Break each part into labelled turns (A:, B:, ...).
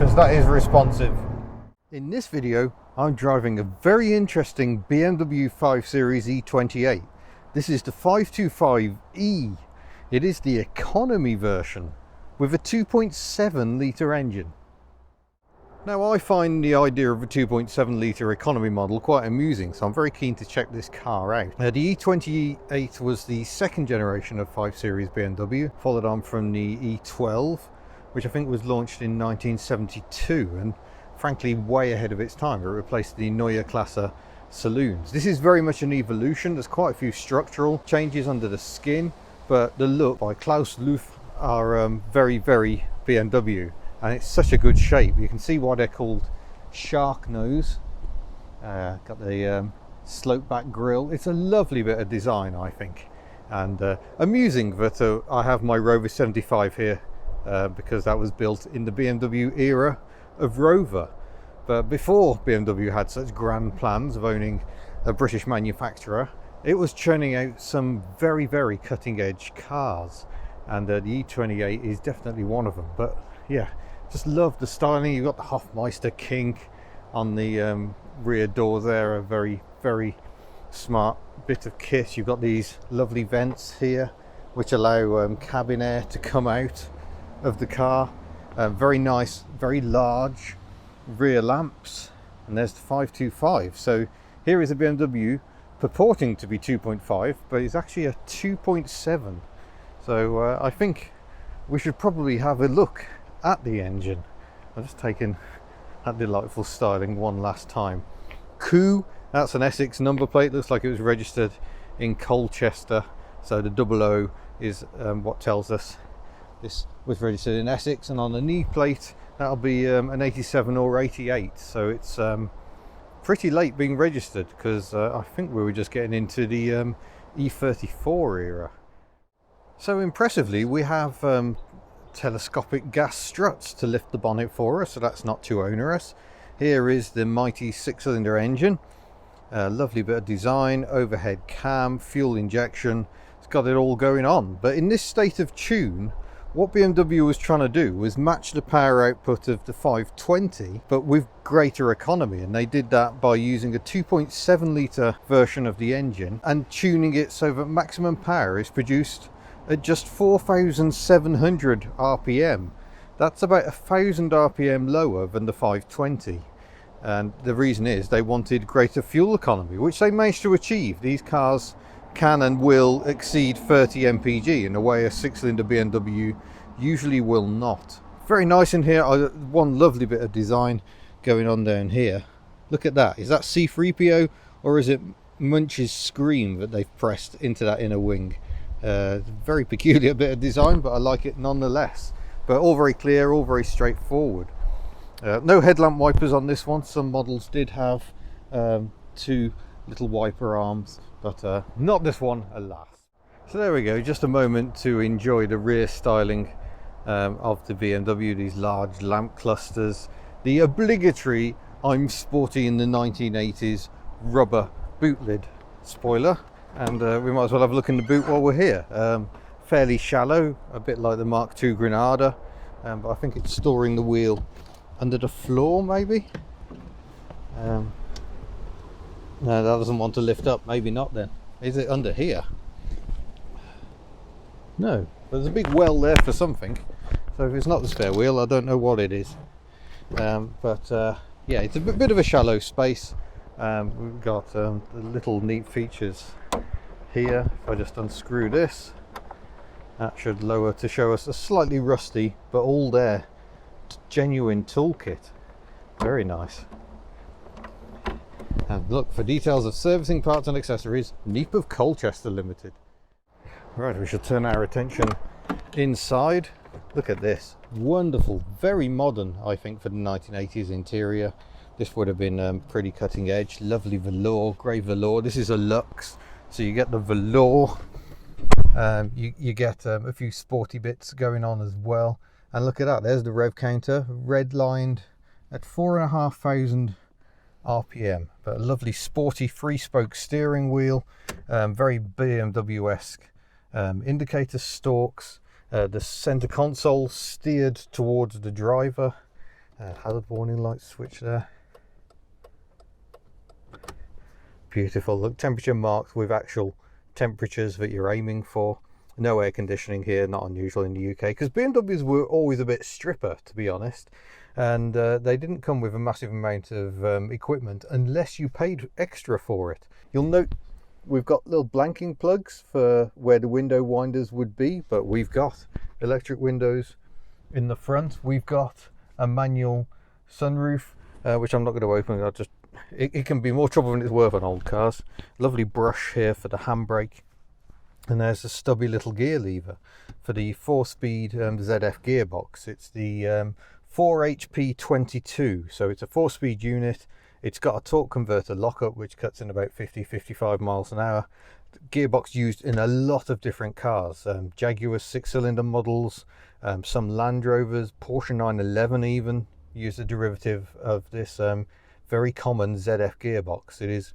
A: because that is responsive. In this video, I'm driving a very interesting BMW 5 Series E28. This is the 525e. It is the economy version with a 2.7 litre engine. Now, I find the idea of a 2.7 litre economy model quite amusing, so I'm very keen to check this car out. The E28 was the second generation of 5 Series BMW, followed on from the E12, which I think was launched in 1972, and frankly way ahead of its time. It replaced the Neue Klasse saloons. This is very much an evolution. There's quite a few structural changes under the skin, but the look by Klaus Luth are very, very BMW. And it's such a good shape. You can see why they're called shark nose. Got the slope back grille. It's a lovely bit of design, I think, and amusing that I have my Rover 75 here because that was built in the BMW era of Rover. But before BMW had such grand plans of owning a British manufacturer, it was churning out some very, very cutting edge cars, and the E28 is definitely one of them. But yeah, just love the styling. You've got the Hofmeister kink on the rear door there, a very, very smart bit of kit. You've got these lovely vents here which allow cabin air to come out of the car. Very nice, very large rear lamps, and there's the 525. So here is a BMW purporting to be 2.5, but it's actually a 2.7. So I think we should probably have a look at the engine. I've just taken that delightful styling one last time. Coup, that's an Essex number plate. Looks like it was registered in Colchester, so the 00 is what tells us this was registered in Essex. And on the knee plate, that'll be an 87 or 88, so it's pretty late being registered, because I think we were just getting into the E34 era. So impressively, we have telescopic gas struts to lift the bonnet for us, so that's not too onerous. Here is the mighty 6-cylinder engine. Lovely bit of design, overhead cam, fuel injection. It's got it all going on. But in this state of tune, what BMW was trying to do was match the power output of the 520, but with greater economy. And they did that by using a 2.7 litre version of the engine and tuning it so that maximum power is produced at just 4,700 RPM. That's about 1,000 RPM lower than the 520. And the reason is they wanted greater fuel economy, which they managed to achieve. These cars can and will exceed 30 mpg in a way a 6-cylinder BMW usually will not. Very nice in here. One lovely bit of design going on down here. Look at that. Is that C3PO or is it Munch's Scream that they've pressed into that inner wing? Very peculiar bit of design, but I like it nonetheless. But all very clear, all very straightforward. No headlamp wipers on this one. Some models did have two little wiper arms, but not this one, alas. So there we go, just a moment to enjoy the rear styling of the BMW. These large lamp clusters, the obligatory I'm sporty in the 1980s rubber boot lid spoiler, and we might as well have a look in the boot while we're here. Fairly shallow, a bit like the Mark II Granada, but I think it's storing the wheel under the floor, maybe. No, that doesn't want to lift up. Maybe not then. Is it under here? No, there's a big well there for something. So if it's not the spare wheel, I don't know what it is. But yeah, it's a bit of a shallow space. We've got the little neat features here. If I just unscrew this, that should lower to show us a slightly rusty, but all there, genuine toolkit. Very nice. And look, for details of servicing, parts and accessories, Neep of Colchester Limited. Right, we shall turn our attention inside. Look at this. Wonderful, very modern, I think, for the 1980s interior. This would have been pretty cutting edge. Lovely velour, grey velour. This is a luxe, so you get the velour. You get a few sporty bits going on as well. And look at that, there's the rev counter, red lined at 4,500 RPM. But a lovely sporty 3-spoke steering wheel, very BMW-esque indicator stalks. The center console steered towards the driver. Hazard warning light switch there. Beautiful. Look, temperature marked with actual temperatures that you're aiming for. No air conditioning here, not unusual in the UK, because BMWs were always a bit stripper, to be honest, and they didn't come with a massive amount of equipment unless you paid extra for it. You'll note we've got little blanking plugs for where the window winders would be, but we've got electric windows in the front. We've got a manual sunroof, which I'm not going to open. It can be more trouble than it's worth on old cars. Lovely brush here for the handbrake. And there's a stubby little gear lever for the 4-speed ZF gearbox. It's the 4HP22, so it's a 4-speed unit. It's got a torque converter lockup which cuts in about 50-55 miles an hour. Gearbox used in a lot of different cars, Jaguar 6-cylinder models, some Land Rovers, Porsche 911 even use a derivative of this very common ZF gearbox. It is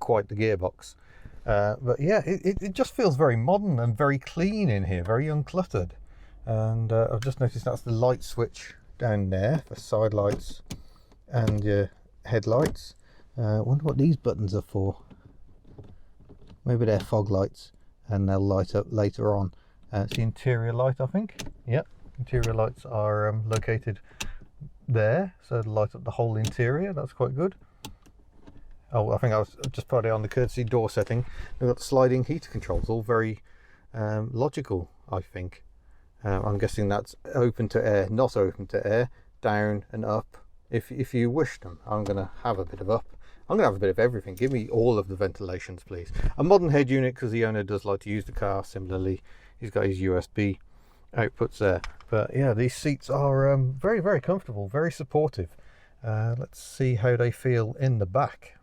A: quite the gearbox. But yeah, it just feels very modern and very clean in here, very uncluttered. And I've just noticed that's the light switch down there for side lights and your headlights. I wonder what these buttons are for. Maybe they're fog lights and they'll light up later on. It's the interior light, I think. Yep, interior lights are located there, so it'll light up the whole interior. That's quite good. Oh, I think I was just put it on the courtesy door setting. We've got sliding heater controls, all very logical, I think. I'm guessing that's open to air, not open to air, down and up, if you wish them. I'm going to have a bit of up. I'm going to have a bit of everything. Give me all of the ventilations, please. A modern head unit, because the owner does like to use the car. Similarly, he's got his USB outputs there. But yeah, these seats are very, very comfortable, very supportive. Let's see how they feel in the back.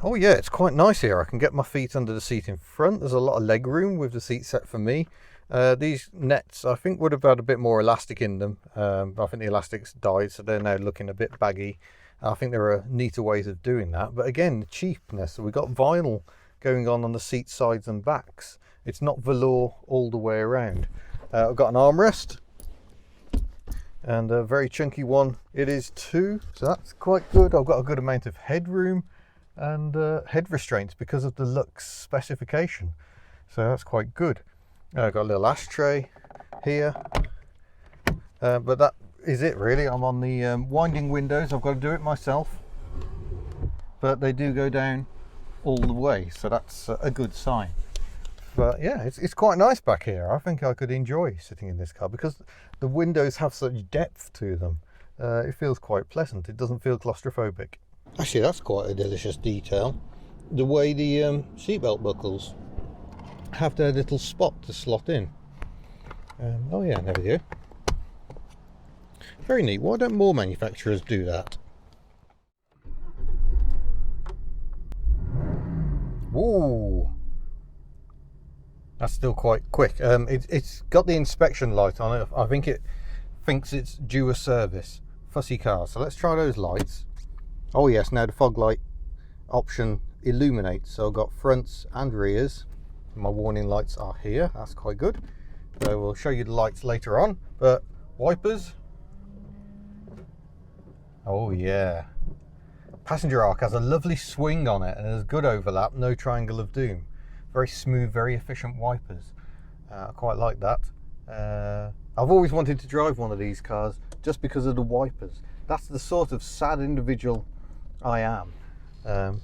A: Oh yeah, it's quite nice here. I can get my feet under the seat in front. There's a lot of leg room with the seat set for me. These nets, I think, would have had a bit more elastic in them. I think the elastics died, so they're now looking a bit baggy. I think there are neater ways of doing that. But again, the cheapness. So we've got vinyl going on the seat sides and backs. It's not velour all the way around. I've got an armrest. And a very chunky one it is too. So that's quite good. I've got a good amount of headroom and head restraints because of the Lux specification. So that's quite good. I've got a little ashtray here. But that is it really. I'm on the winding windows. I've got to do it myself. But they do go down all the way. So that's a good sign. But yeah, it's quite nice back here. I think I could enjoy sitting in this car because the windows have such depth to them. It feels quite pleasant. It doesn't feel claustrophobic. Actually, that's quite a delicious detail. The way the seatbelt buckles have their little spot to slot in. Oh yeah, there we go. Very neat. Why don't more manufacturers do that? Whoa! That's still quite quick. It's got the inspection light on it. I think it thinks it's due a service. Fussy car. So let's try those lights. Oh yes, now the fog light option illuminates. So I've got fronts and rears. My warning lights are here. That's quite good. So we'll show you the lights later on. But wipers. Oh yeah. Passenger arc has a lovely swing on it and there's good overlap. No triangle of doom. Very smooth, very efficient wipers. I quite like that. I've always wanted to drive one of these cars just because of the wipers. That's the sort of sad individual I am.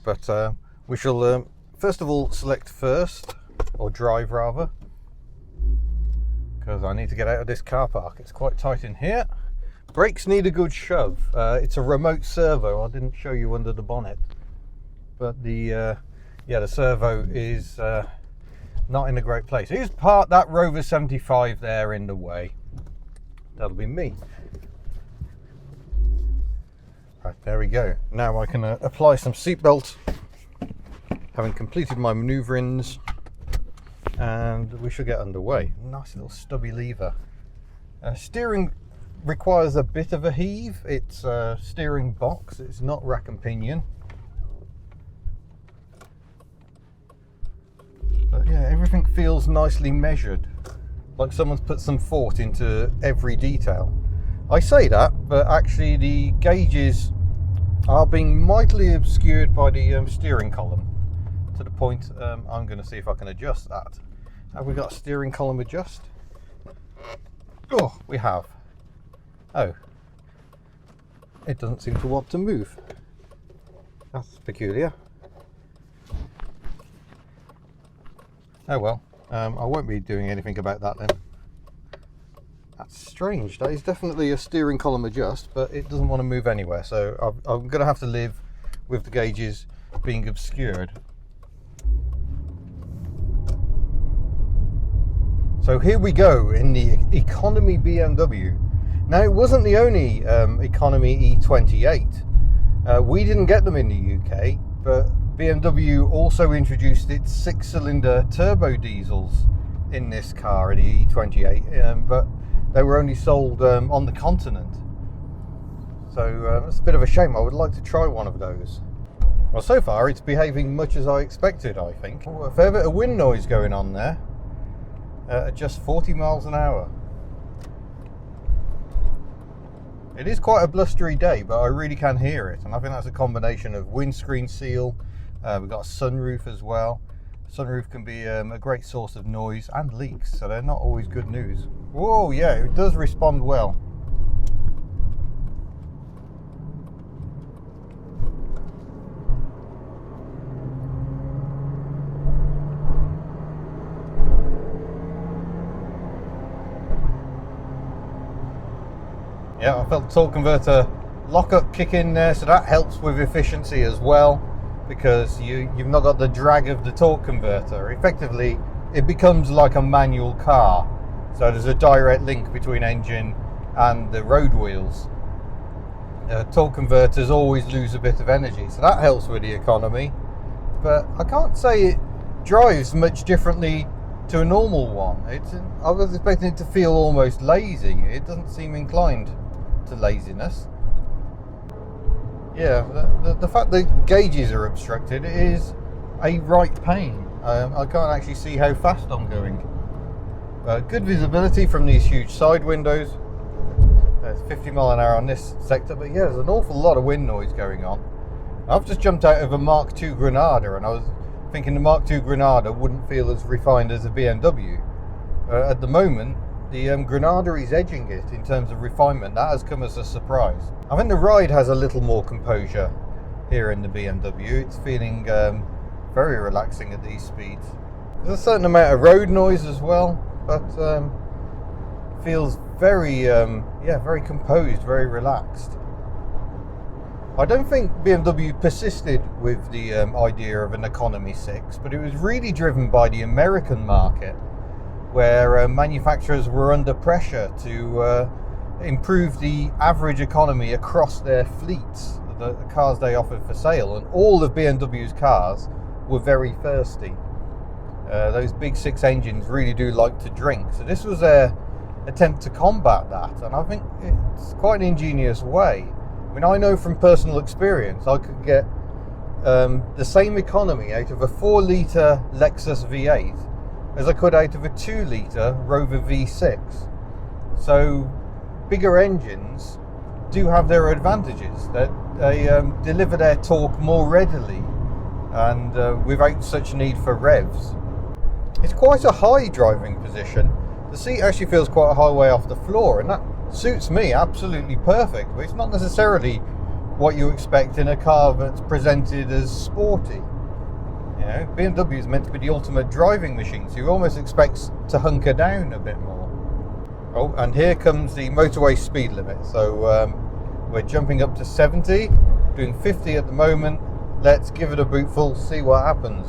A: But we shall first of all select first, or drive rather, because I need to get out of this car park. It's quite tight in here. Brakes need a good shove. It's a remote servo. I didn't show you under the bonnet, but the servo is not in a great place. Who's parked that Rover 75 there in the way? That'll be me. Right, there we go. Now I can apply some seatbelt, having completed my manoeuvrings, and we should get underway. Nice little stubby lever. Steering requires a bit of a heave. It's a steering box. It's not rack and pinion. But yeah, everything feels nicely measured, like someone's put some thought into every detail. I say that, but actually the gauges are being mightily obscured by the steering column, to the point I'm going to see if I can adjust that. Have we got a steering column adjust? Oh, we have. Oh, it doesn't seem to want to move. That's peculiar. Oh well, I won't be doing anything about that then. That's strange. That is definitely a steering column adjust, but it doesn't want to move anywhere. So I'm going to have to live with the gauges being obscured. So here we go in the economy BMW. Now, it wasn't the only economy E28. We didn't get them in the UK, but BMW also introduced its 6-cylinder turbo diesels in this car, in the E28, but they were only sold on the continent. So it's a bit of a shame. I would like to try one of those. Well, so far it's behaving much as I expected, I think. Oh, a fair bit of wind noise going on there at just 40 miles an hour. It is quite a blustery day, but I really can hear it, and I think that's a combination of windscreen seal. We've got a sunroof as well. Sunroof can be a great source of noise and leaks, so they're not always good news. Whoa, yeah, it does respond well. Yeah, I felt the torque converter lockup kick in there, so that helps with efficiency as well, because you've not got the drag of the torque converter. Effectively, it becomes like a manual car, so there's a direct link between engine and the road wheels. Torque converters always lose a bit of energy, so that helps with the economy, but I can't say it drives much differently to a normal one. I was expecting it to feel almost lazy. It doesn't seem inclined to laziness. Yeah, the fact that gauges are obstructed is a right pain. I can't actually see how fast I'm going. Good visibility from these huge side windows. There's 50 mile an hour on this sector, but yeah, there's an awful lot of wind noise going on. I've just jumped out of a Mark II Granada, and I was thinking the Mark II Granada wouldn't feel as refined as a BMW. At the moment, the Granada is edging it in terms of refinement. That has come as a surprise. I think the ride has a little more composure here in the BMW. It's feeling very relaxing at these speeds. There's a certain amount of road noise as well, but feels very, very composed, very relaxed. I don't think BMW persisted with the idea of an economy 6, but it was really driven by the American market, where manufacturers were under pressure to improve the average economy across their fleets, the cars they offered for sale, and all of BMW's cars were very thirsty. Those big 6 engines really do like to drink, so this was their attempt to combat that, and I think it's quite an ingenious way. I mean, I know from personal experience I could get the same economy out of a 4-litre Lexus V8 as I could out of a 2-litre Rover V6. So bigger engines do have their advantages, that they deliver their torque more readily and without such need for revs. It's quite a high driving position. The seat actually feels quite a high way off the floor, and that suits me absolutely perfect, but it's not necessarily what you expect in a car that's presented as sporty. You know, BMW is meant to be the ultimate driving machine, so you almost expect to hunker down a bit more. Oh, and here comes the motorway speed limit. So we're jumping up to 70, doing 50 at the moment. Let's give it a bootful, see what happens.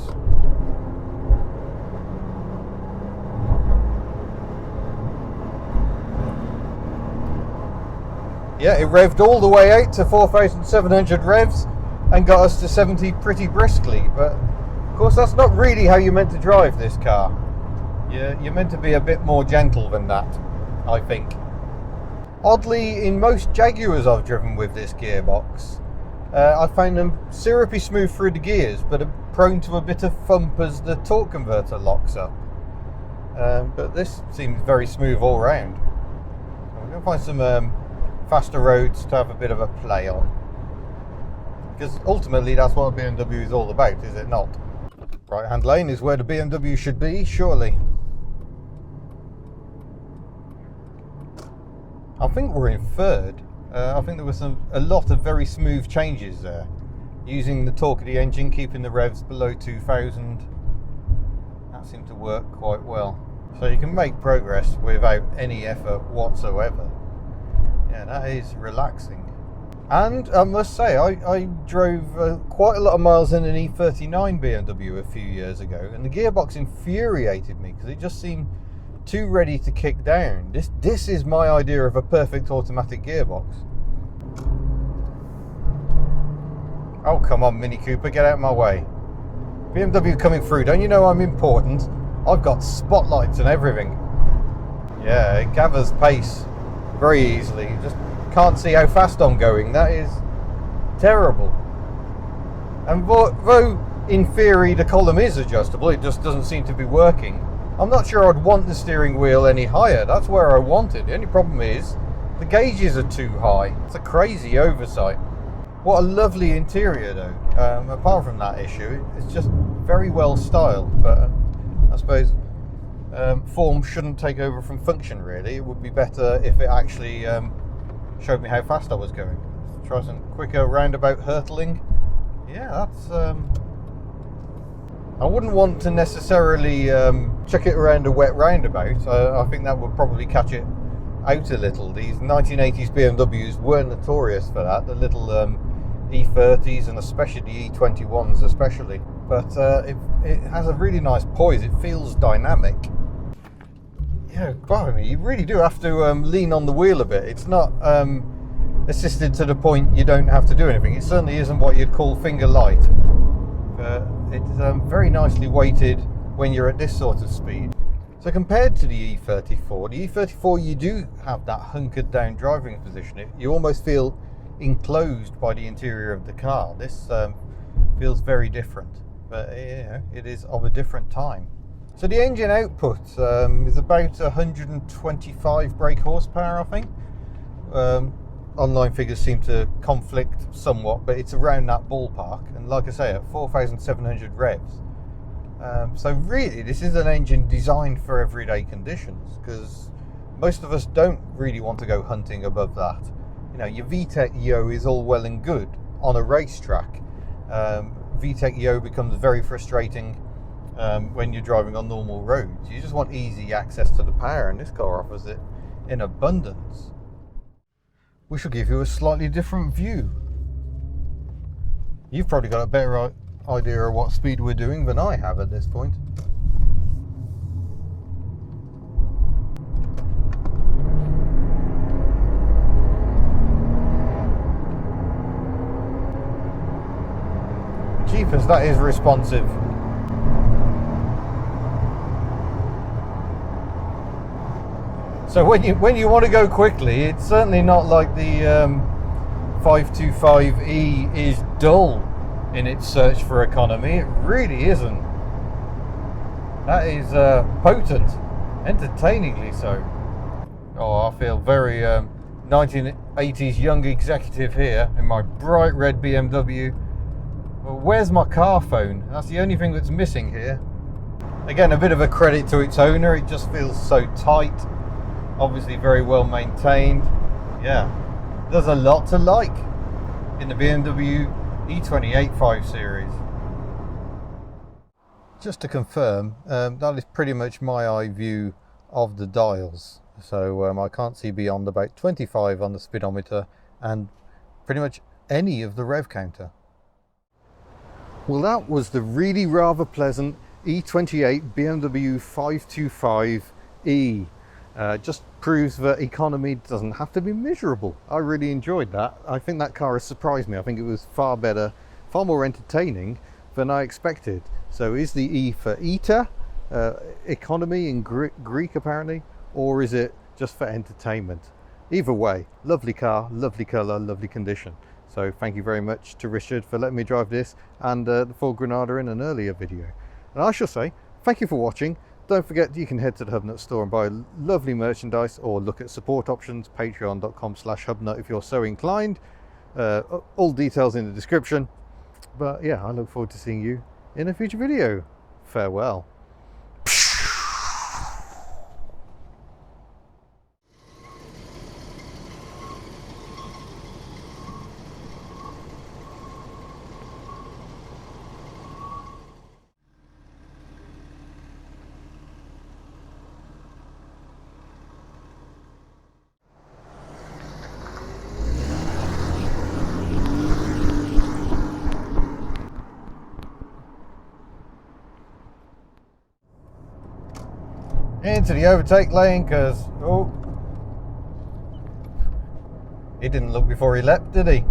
A: Yeah, it revved all the way out to 4,700 revs and got us to 70 pretty briskly, but of course that's not really how you're meant to drive this car. You're meant to be a bit more gentle than that, I think. Oddly, in most Jaguars I've driven with this gearbox, I found them syrupy smooth through the gears, but are prone to a bit of thump as the torque converter locks up. But this seems very smooth all round. I'm going to find some faster roads to have a bit of a play on. Because ultimately that's what a BMW is all about, is it not? Right hand lane is where the BMW should be, surely. I think we're in third. I think there was a lot of very smooth changes there. Using the torque of the engine, keeping the revs below 2000. That seemed to work quite well. So you can make progress without any effort whatsoever. Yeah, that is relaxing. And I must say, I drove quite a lot of miles in an E39 BMW a few years ago, and the gearbox infuriated me because it just seemed too ready to kick down. This is my idea of a perfect automatic gearbox. Oh, come on, Mini Cooper, get out of my way. BMW coming through, don't you know I'm important? I've got spotlights and everything. Yeah, it gathers pace very easily. You just can't see how fast I'm going. That is terrible. And though in theory the column is adjustable, it just doesn't seem to be working. I'm not sure I'd want the steering wheel any higher. That's where I want it. The only problem is the gauges are too high. It's a crazy oversight. What a lovely interior though. Apart from that issue, it's just very well styled, but I suppose form shouldn't take over from function really. It would be better if it actually showed me how fast I was going. Let's try some quicker roundabout hurtling. Yeah, that's I wouldn't want to necessarily chuck it around a wet roundabout. I think that would probably catch it out a little. These 1980s BMWs were notorious for that, the little E30s and especially the E21s especially. But it has a really nice poise. It feels dynamic. Yeah, blimey, you really do have to lean on the wheel a bit. It's not assisted to the point you don't have to do anything. It certainly isn't what you'd call finger light. But it's very nicely weighted when you're at this sort of speed. So compared to the E34, the E34 you do have that hunkered down driving position. You almost feel enclosed by the interior of the car. This feels very different, but you know, it is of a different time. So the engine output is about 125 brake horsepower, I think. Online figures seem to conflict somewhat, but it's around that ballpark. And like I say, at 4,700 revs. So really, this is an engine designed for everyday conditions, because most of us don't really want to go hunting above that. You know, your VTEC Yo is all well and good on a racetrack. VTEC Yo becomes very frustrating when you're driving on normal roads. You just want easy access to the power, and this car offers it in abundance. We shall give you a slightly different view. You've probably got a better idea of what speed we're doing than I have at this point. Jeepers, that is responsive. So when you want to go quickly, it's certainly not like the 525e is dull in its search for economy. It really isn't. That is potent, entertainingly so. Oh, I feel very 1980s young executive here in my bright red BMW. Well, where's my car phone? That's the only thing that's missing here. Again, a bit of a credit to its owner. It just feels so tight. Obviously very well maintained. Yeah, there's a lot to like in the BMW E28 5 Series. Just to confirm, that is pretty much my eye view of the dials. So I can't see beyond about 25 on the speedometer and pretty much any of the rev counter. Well, that was the really rather pleasant E28 BMW 525e. Just proves that economy doesn't have to be miserable. I really enjoyed that. I think that car has surprised me. I think it was far better, far more entertaining than I expected. So is the E for ETA, economy in Greek apparently, or is it just for entertainment? Either way, lovely car, lovely colour, lovely condition. So thank you very much to Richard for letting me drive this and the Ford Granada in an earlier video. And I shall say thank you for watching. Don't forget you can head to the Hubnut store and buy lovely merchandise, or look at support options, patreon.com/hubnut if you're so inclined. All details in the description. But yeah, I look forward to seeing you in a future video. Farewell. Into the overtake lane, because he didn't look before he leapt, did he?